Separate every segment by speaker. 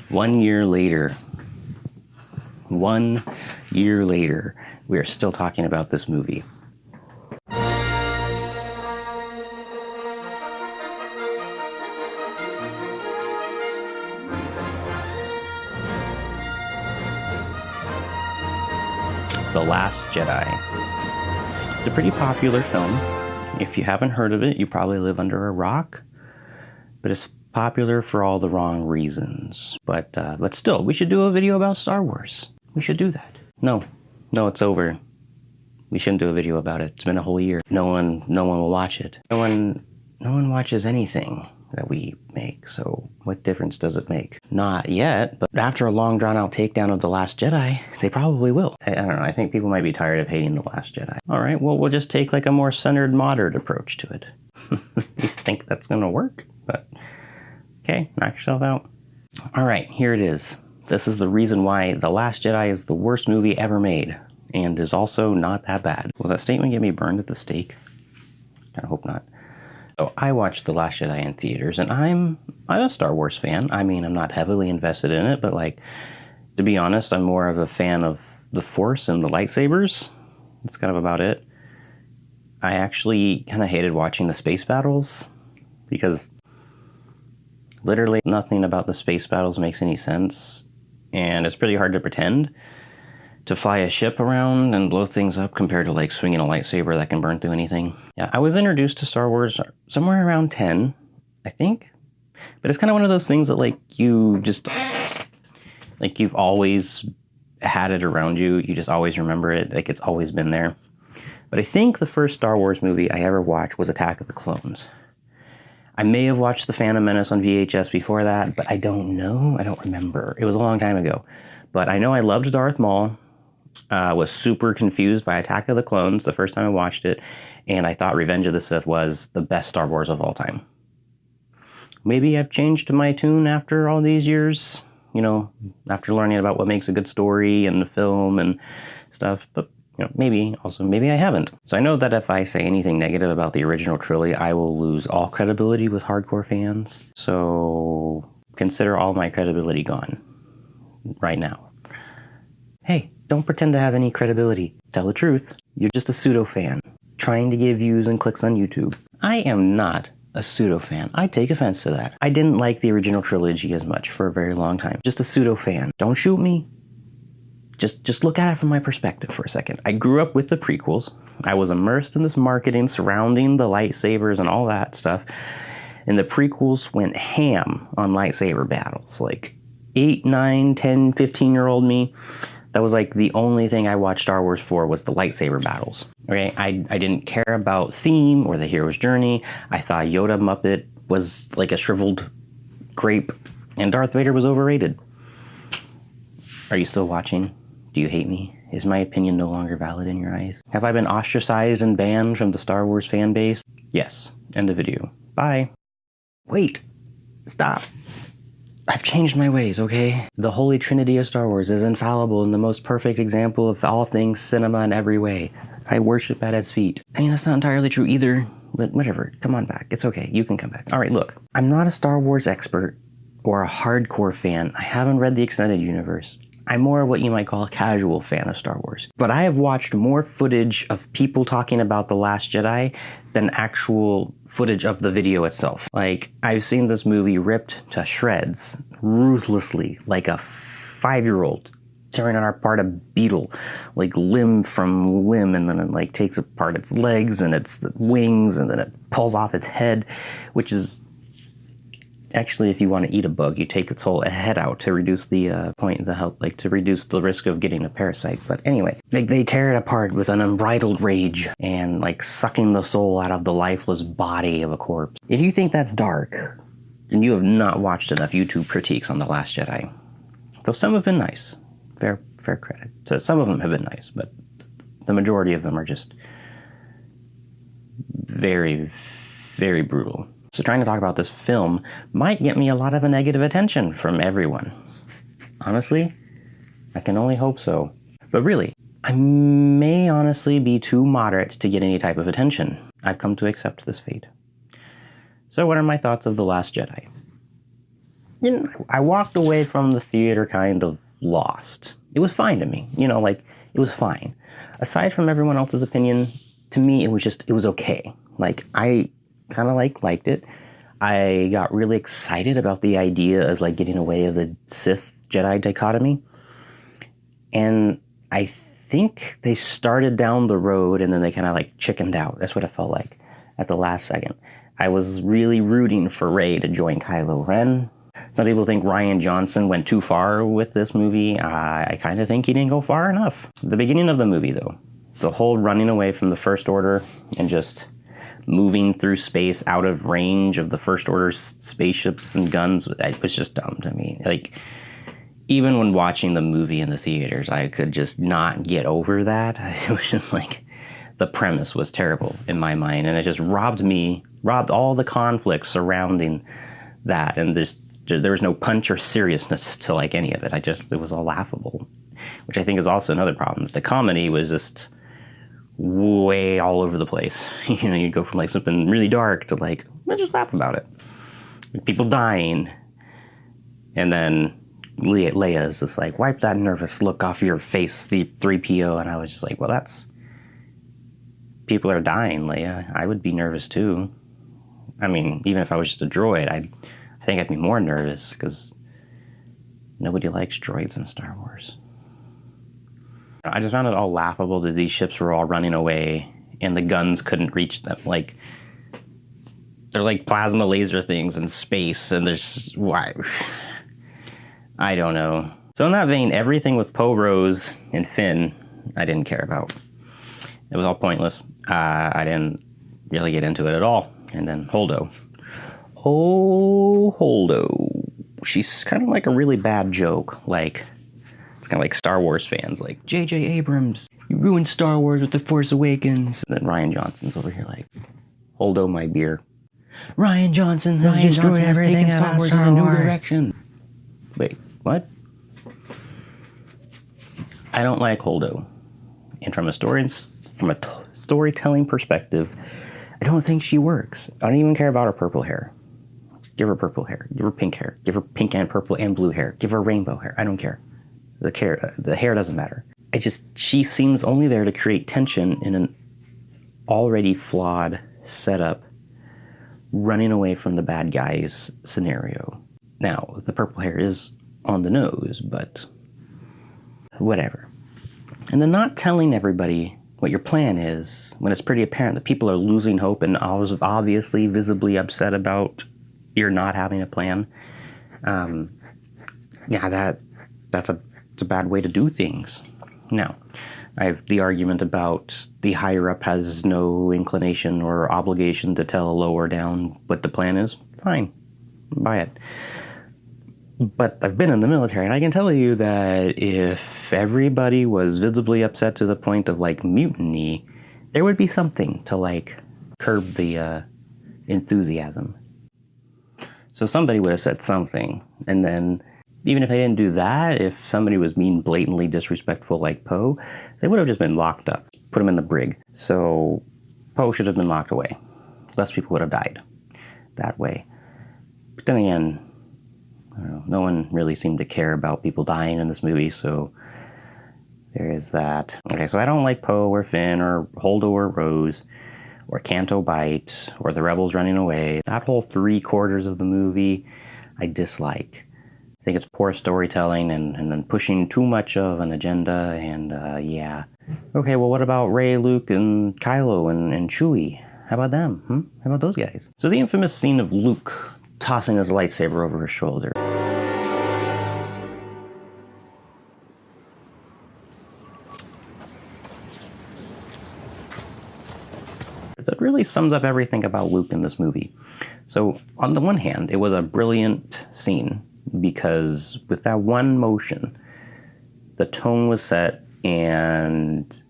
Speaker 1: 1 year later. 1 year later, we are still talking about this movie. The Last Jedi. It's a pretty popular film. If you haven't heard of it, you probably live under a rock. But it's popular for all the wrong reasons. But still, we should do a video about Star Wars. We should do that. No, it's over. We shouldn't do a video about it. It's been a whole year. No one will watch it. No one watches anything that we make, so what difference does it make? Not yet, but after a long drawn-out takedown of The Last Jedi, they probably will. I don't know, I think people might be tired of hating The Last Jedi. Alright, well, we'll just take like a more centered, moderate approach to it. You think that's gonna work? But, okay, knock yourself out. Alright, here it is. This is the reason why The Last Jedi is the worst movie ever made, and is also not that bad. Will that statement get me burned at the stake? I hope not. So I watched The Last Jedi in theaters, and I'm a Star Wars fan. I mean, I'm not heavily invested in it, but like, to be honest, I'm more of a fan of the Force and the lightsabers. That's kind of about it. I actually kind of hated watching the space battles, because literally nothing about the space battles makes any sense, and it's pretty hard to pretend to fly a ship around and blow things up compared to like swinging a lightsaber that can burn through anything. Yeah, I was introduced to Star Wars somewhere around 10, I think. But it's kind of one of those things that like you just, like you've always had it around you. You just always remember it. Like it's always been there. But I think the first Star Wars movie I ever watched was Attack of the Clones. I may have watched The Phantom Menace on VHS before that, but I don't know. I don't remember. It was a long time ago. But I know I loved Darth Maul. Was super confused by Attack of the Clones the first time I watched it, and I thought Revenge of the Sith was the best Star Wars of all time. Maybe I've changed my tune after all these years, you know, after learning about what makes a good story and the film and stuff, but you know, maybe I haven't. So I know that if I say anything negative about the original trilogy, I will lose all credibility with hardcore fans. So consider all my credibility gone right now. Hey, don't pretend to have any credibility. Tell the truth. You're just a pseudo-fan, trying to get views and clicks on YouTube. I am not a pseudo-fan. I take offense to that. I didn't like the original trilogy as much for a very long time. Just a pseudo-fan. Don't shoot me. Just look at it from my perspective for a second. I grew up with the prequels. I was immersed in this marketing surrounding the lightsabers and all that stuff. And the prequels went ham on lightsaber battles. Like 8, 9, 10, 15-year-old me. That was like the only thing I watched Star Wars for was the lightsaber battles. Okay, I didn't care about theme or the hero's journey. I thought Yoda Muppet was like a shriveled grape, and Darth Vader was overrated. Are you still watching? Do you hate me? Is my opinion no longer valid in your eyes? Have I been ostracized and banned from the Star Wars fan base? Yes. End of video. Bye. Wait. Stop. I've changed my ways, okay? The Holy Trinity of Star Wars is infallible and the most perfect example of all things cinema in every way. I worship at its feet. I mean, that's not entirely true either, but whatever. Come on back. It's okay. You can come back. All right, look. I'm not a Star Wars expert or a hardcore fan. I haven't read the extended universe. I'm more of what you might call a casual fan of Star Wars. But I have watched more footage of people talking about The Last Jedi than actual footage of the video itself. Like, I've seen this movie ripped to shreds, ruthlessly, like a 5-year-old tearing apart a beetle, like limb from limb, and then it like takes apart its legs and its wings, and then it pulls off its head, which is actually, if you want to eat a bug, you take its whole head out to reduce the to reduce the risk of getting a parasite. But anyway, they tear it apart with an unbridled rage and like sucking the soul out of the lifeless body of a corpse. If you think that's dark, then you have not watched enough YouTube critiques on The Last Jedi. Though some have been nice. Fair credit. So some of them have been nice, but the majority of them are just very, very brutal. So trying to talk about this film might get me a lot of negative attention from everyone. Honestly, I can only hope so. But really, I may honestly be too moderate to get any type of attention. I've come to accept this fate. So what are my thoughts of The Last Jedi? I walked away from the theater kind of lost. It was fine to me. It was fine. Aside from everyone else's opinion, to me, it was okay. I kind of liked it. I got really excited about the idea of getting away of the Sith Jedi dichotomy. And I think they started down the road and then they kind of chickened out. That's what it felt like at the last second. I was really rooting for Rey to join Kylo Ren. Some people think Rian Johnson went too far with this movie. I kind of think he didn't go far enough. The beginning of the movie, though, the whole running away from the First Order and just moving through space out of range of the First Order's spaceships and guns, it was just dumb to me. Even when watching the movie in the theaters, I could just not get over that. It was just the premise was terrible in my mind, and it just robbed all the conflicts surrounding that, and there was no punch or seriousness to any of it. It was all laughable, which I think is also another problem. The comedy was just way all over the place. You'd go from something really dark to let's just laugh about it. People dying, and then Leia's just wipe that nervous look off your face, the 3PO, and I was just well, that's... People are dying, Leia. I would be nervous too. I mean, even if I was just a droid, I think I'd be more nervous, because nobody likes droids in Star Wars. I just found it all laughable that these ships were all running away and the guns couldn't reach them. They're plasma laser things in space, and there's... Why? I don't know. So in that vein, everything with Poe, Rose, and Finn, I didn't care about. It was all pointless. I didn't really get into it at all. And then Holdo. Oh, Holdo. She's kind of a really bad joke. It's kind of Star Wars fans. J.J. Abrams, you ruined Star Wars with The Force Awakens. And then Rian Johnson's over here Holdo, my beer. Rian Johnson has destroyed everything Star Wars in a new direction. Wait, what? I don't like Holdo. And from a storytelling perspective, I don't think she works. I don't even care about her purple hair. Give her purple hair. Give her pink hair. Give her pink and purple and blue hair. Give her rainbow hair. I don't care. The hair doesn't matter. She seems only there to create tension in an already flawed setup, running away from the bad guys scenario. Now, the purple hair is on the nose, but whatever. And then not telling everybody what your plan is when it's pretty apparent that people are losing hope and obviously visibly upset about you're not having a plan. That's a bad way to do things. Now, I have the argument about the higher up has no inclination or obligation to tell a lower down what the plan is. Fine, buy it. But I've been in the military, and I can tell you that if everybody was visibly upset to the point of mutiny, there would be something to curb the enthusiasm. So somebody would have said something, and then even if they didn't do that, if somebody was being blatantly disrespectful like Poe, they would have just been locked up, put them in the brig. So Poe should have been locked away. Less people would have died that way. But then again, I don't know, no one really seemed to care about people dying in this movie, so there is that. Okay, so I don't like Poe or Finn or Holdo or Rose or Canto Bight or the rebels running away. That whole 3/4 of the movie I dislike. I think it's poor storytelling and then pushing too much of an agenda, and yeah. Okay, well, what about Rey, Luke, and Kylo, and Chewie? How about them? How about those guys? So the infamous scene of Luke tossing his lightsaber over his shoulder. That really sums up everything about Luke in this movie. So on the one hand, it was a brilliant scene because with that one motion, the tone was set and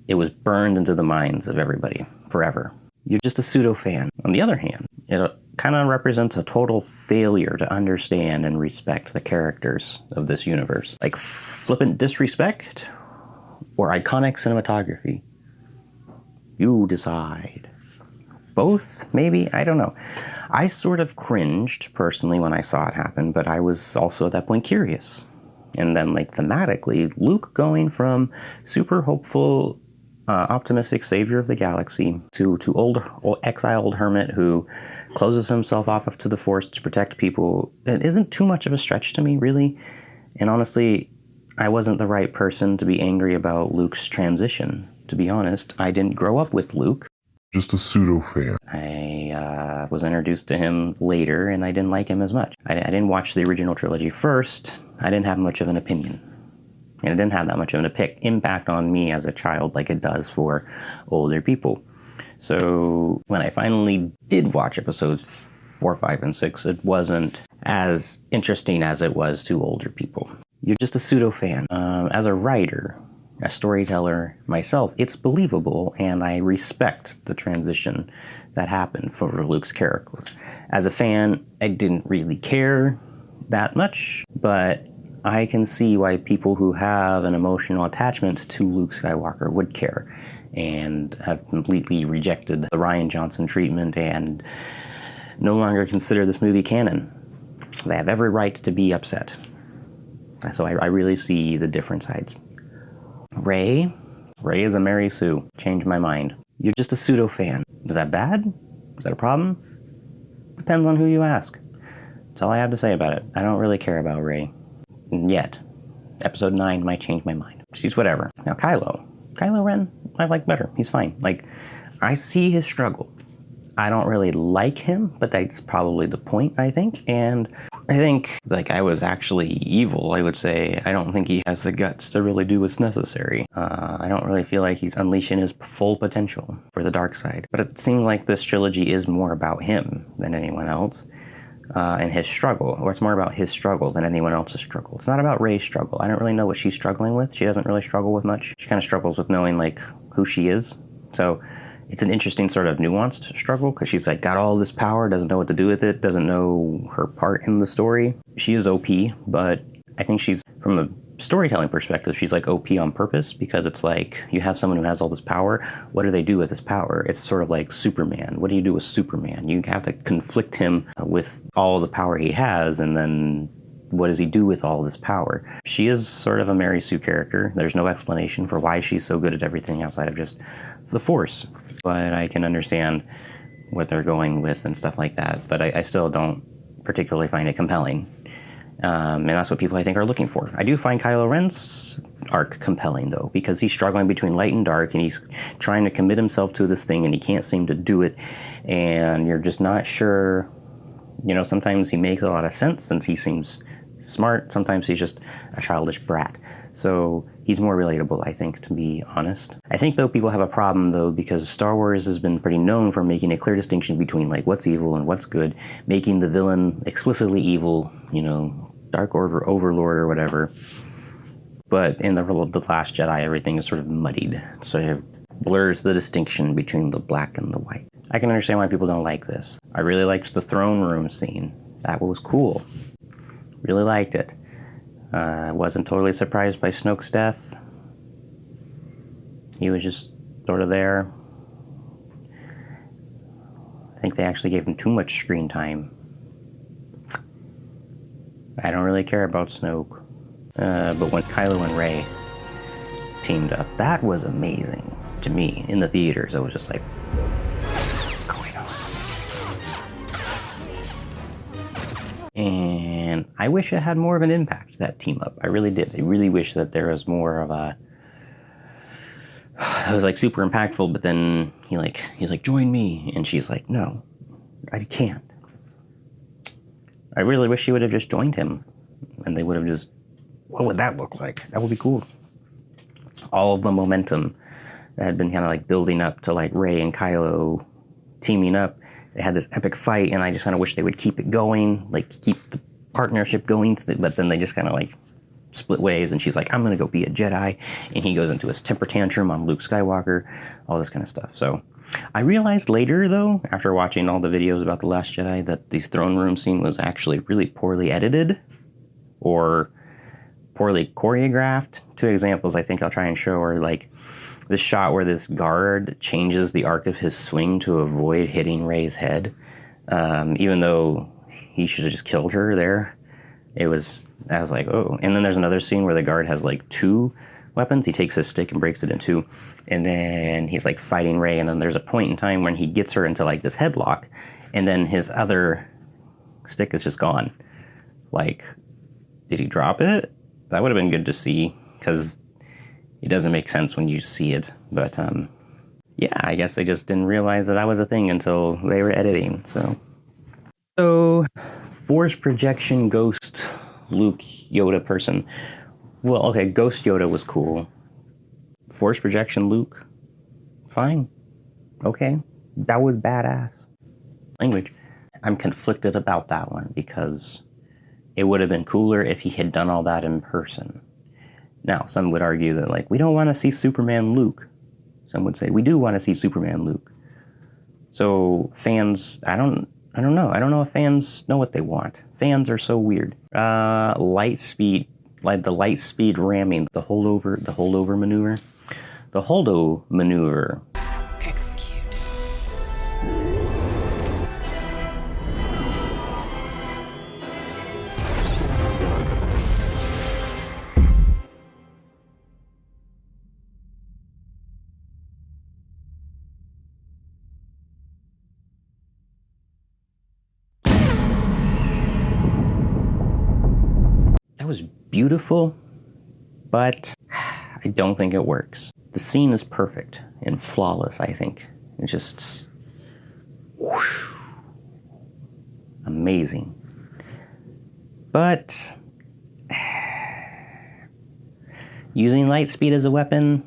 Speaker 1: it was burned into the minds of everybody forever. You're just a pseudo fan. On the other hand, it kind of represents a total failure to understand and respect the characters of this universe. Like flippant disrespect or iconic cinematography? You decide. Both, maybe? I don't know. I sort of cringed, personally, when I saw it happen, but I was also at that point curious. And then, like, thematically, Luke going from super hopeful, optimistic savior of the galaxy to old exiled hermit who closes himself off to the Force to protect people, it isn't too much of a stretch to me, really. And honestly, I wasn't the right person to be angry about Luke's transition. To be honest, I didn't grow up with Luke.
Speaker 2: Just a pseudo-fan.
Speaker 1: I was introduced to him later, and I didn't like him as much. I didn't watch the original trilogy first. I didn't have much of an opinion. And it didn't have that much of an impact on me as a child like it does for older people. So when I finally did watch episodes 4, 5, and 6, it wasn't as interesting as it was to older people. You're just a pseudo-fan. As a writer, a storyteller myself, it's believable, and I respect the transition that happened for Luke's character. As a fan, I didn't really care that much, but I can see why people who have an emotional attachment to Luke Skywalker would care, and have completely rejected the Rian Johnson treatment and no longer consider this movie canon. They have every right to be upset. So I really see the different sides. Rey is a Mary Sue. Changed my mind. You're just a pseudo-fan. Is that bad? Is that a problem? Depends on who you ask. That's all I have to say about it. I don't really care about Rey. Yet. Episode 9 might change my mind. She's whatever. Now Kylo Ren, I like better. He's fine. Like, I see his struggle. I don't really like him, but that's probably the point, I think. And I think, like, I was actually evil, I would say. I don't think he has the guts to really do what's necessary. I don't really feel like he's unleashing his full potential for the dark side. But it seems like this trilogy is more about him than anyone else. And his struggle, or it's more about his struggle than anyone else's struggle. It's not about Rey's struggle. I don't really know what she's struggling with. She doesn't really struggle with much. She kind of struggles with knowing, like, who she is. So it's an interesting sort of nuanced struggle, because she's like got all this power, doesn't know what to do with it, doesn't know her part in the story. She is OP, but I think she's, from a storytelling perspective, she's like OP on purpose, because it's like you have someone who has all this power. What do they do with this power? It's sort of like Superman. What do you do with Superman? You have to conflict him with all the power he has, and then what does he do with all this power? She is sort of a Mary Sue character. There's no explanation for why she's so good at everything outside of just the Force. But I can understand what they're going with and stuff like that. But I still don't particularly find it compelling. And that's what people, I think, are looking for. I do find Kylo Ren's arc compelling, though, because he's struggling between light and dark, and he's trying to commit himself to this thing, and he can't seem to do it. And you're just not sure. You know, sometimes he makes a lot of sense since he seems smart. Sometimes he's just a childish brat. So he's more relatable, I think, to be honest. I think, though, people have a problem, though, because Star Wars has been pretty known for making a clear distinction between, like, what's evil and what's good, making the villain explicitly evil, you know, Dark Overlord or whatever. But in the Last Jedi, everything is sort of muddied. So it blurs the distinction between the black and the white. I can understand why people don't like this. I really liked the throne room scene. That was cool. Really liked it. Wasn't totally surprised by Snoke's death. He was just sort of there. I think they actually gave him too much screen time. I don't really care about Snoke. But when Kylo and Rey teamed up, that was amazing to me. In the theaters, I was just like, what's going on? And I wish it had more of an impact, that team up. I really did. I really wish that there was more of a... It was like super impactful, but then he's like, join me. And she's like, no, I can't. I really wish she would have just joined him. And they would have just... What would that look like? That would be cool. All of the momentum that had been kind of like building up to like Rey and Kylo teaming up. They had this epic fight, and I just kind of wish they would keep it going, like keep the partnership going. But then they just kind of like split ways, and she's like, I'm going to go be a Jedi. And he goes into his temper tantrum on Luke Skywalker, all this kind of stuff. So I realized later, though, after watching all the videos about The Last Jedi, that the throne room scene was actually really poorly edited. Or poorly choreographed. Two examples I think I'll try and show are like this shot where this guard changes the arc of his swing to avoid hitting Rey's head, even though he should have just killed her there. I was like, oh. And then there's another scene where the guard has like two weapons. He takes his stick and breaks it in two, and then he's like fighting Rey, and then there's a point in time when he gets her into like this headlock, and then his other stick is just gone. Like, did he drop it? That would have been good to see, because it doesn't make sense when you see it. But yeah, I guess they just didn't realize that was a thing until they were editing. So force projection ghost Luke Yoda person. Well, okay, Ghost Yoda was cool. Force projection Luke, fine. Okay, that was badass. Language. I'm conflicted about that one because it would have been cooler if he had done all that in person. Now, some would argue that, like, we don't want to see Superman Luke. Some would say, we do want to see Superman Luke. So, fans, I don't know. I don't know if fans know what they want. Fans are so weird. Light speed, like the light speed ramming, the holdover maneuver. The holdo maneuver.
Speaker 3: Execute.
Speaker 1: That was beautiful, but I don't think it works. The scene is perfect and flawless, I think. It's just whoosh, amazing. But using light speed as a weapon,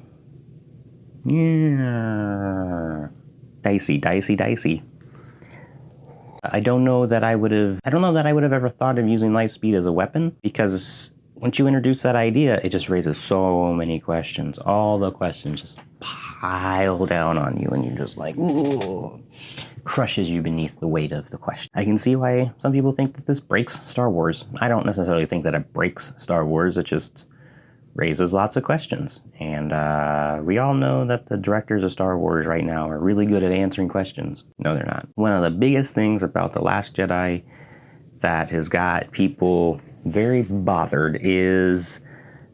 Speaker 1: yeah, dicey. I don't know that I would have ever thought of using light speed as a weapon, because once you introduce that idea, it just raises so many questions. All the questions just pile down on you, and you're just like, ooh, crushes you beneath the weight of the question. I can see why some people think that this breaks Star Wars. I don't necessarily think that it breaks Star Wars, it just raises lots of questions. And we all know that the directors of Star Wars right now are really good at answering questions. No, they're not. One of the biggest things about The Last Jedi that has got people very bothered is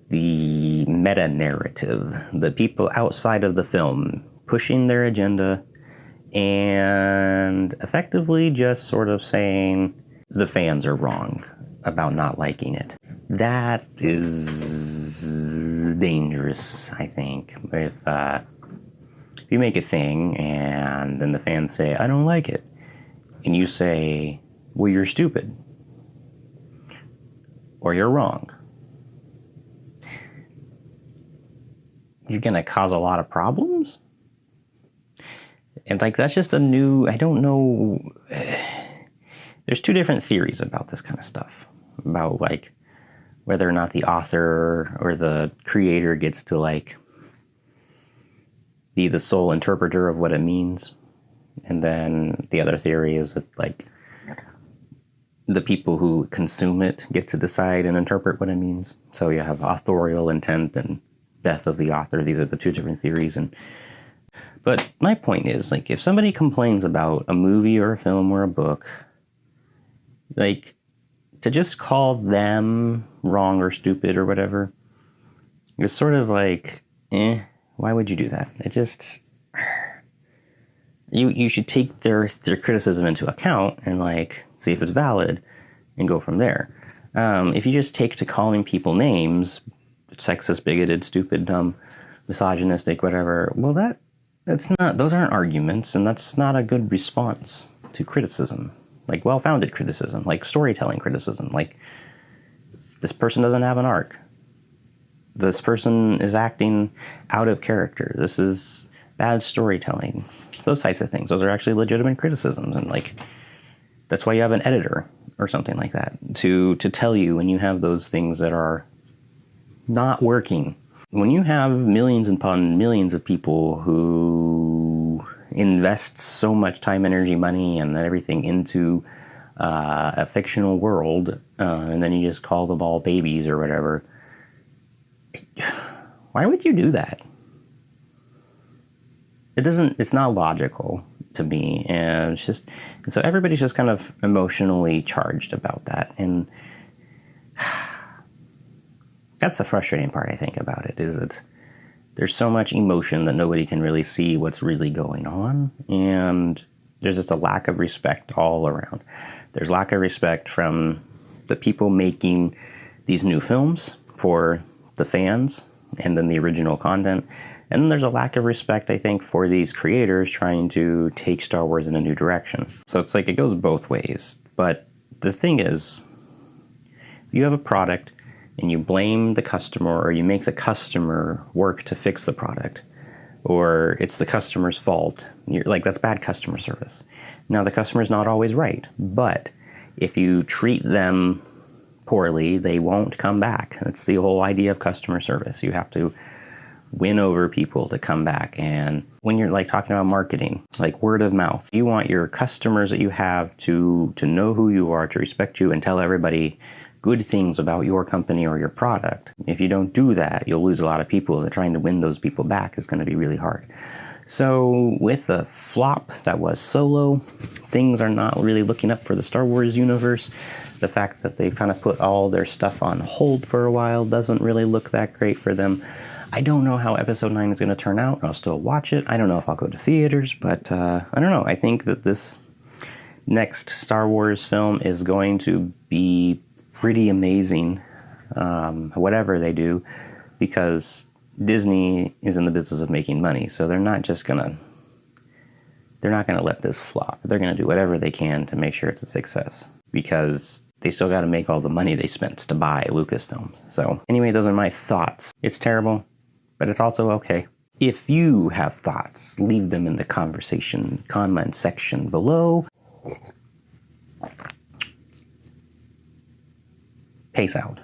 Speaker 1: the meta-narrative. The people outside of the film pushing their agenda and effectively just sort of saying the fans are wrong about not liking it. That is dangerous, I think. If you make a thing and then the fans say, I don't like it, and you say, well, you're stupid, or you're wrong, you're gonna cause a lot of problems. And like, that's just a new, I don't know, there's two different theories about this kind of stuff, about like whether or not the author or the creator gets to like be the sole interpreter of what it means. And then the other theory is that like the people who consume it get to decide and interpret what it means. So you have authorial intent and death of the author. These are the two different theories. But my point is, like, if somebody complains about a movie or a film or a book, like, to just call them wrong or stupid or whatever, it's sort of like, why would you do that? It just, you should take their criticism into account and like see if it's valid and go from there. If you just take to calling people names, sexist, bigoted, stupid, dumb, misogynistic, whatever, well, those aren't arguments, and that's not a good response to criticism. Like well-founded criticism, like storytelling criticism, like this person doesn't have an arc. This person is acting out of character. This is bad storytelling. Those types of things. Those are actually legitimate criticisms, and like that's why you have an editor or something like that to tell you when you have those things that are not working. When you have millions upon millions of people who invest so much time, energy, money, and everything into a fictional world, and then you just call them all babies or whatever, Why would you do that? It's not logical to me, and it's just, and so everybody's just kind of emotionally charged about that, and that's the frustrating part, I think, about it, is that there's so much emotion that nobody can really see what's really going on, and there's just a lack of respect all around. There's lack of respect from the people making these new films for the fans and then the original content. And then there's a lack of respect, I think, for these creators trying to take Star Wars in a new direction. So it's like it goes both ways. But the thing is, if you have a product and you blame the customer, or you make the customer work to fix the product, or it's the customer's fault, you're like, that's bad customer service. Now, the customer's not always right, but if you treat them poorly, they won't come back. That's the whole idea of customer service. You have to win over people to come back. And when you're like talking about marketing, like word of mouth, you want your customers that you have to know who you are, to respect you, and tell everybody good things about your company or your product. If you don't do that, you'll lose a lot of people, and trying to win those people back is going to be really hard. So with the flop that was Solo, things are not really looking up for the Star Wars universe. The fact that they've kind of put all their stuff on hold for a while doesn't really look that great for them. I don't know how Episode 9 is going to turn out. I'll still watch it. I don't know if I'll go to theaters, but I don't know. I think that this next Star Wars film is going to be pretty amazing, whatever they do, because Disney is in the business of making money, so they're not gonna let this flop. They're gonna do whatever they can to make sure it's a success, because they still got to make all the money they spent to buy Lucasfilms. So anyway, those are my thoughts. It's terrible, but it's also okay. If you have thoughts, leave them in the comment section below. Peace out.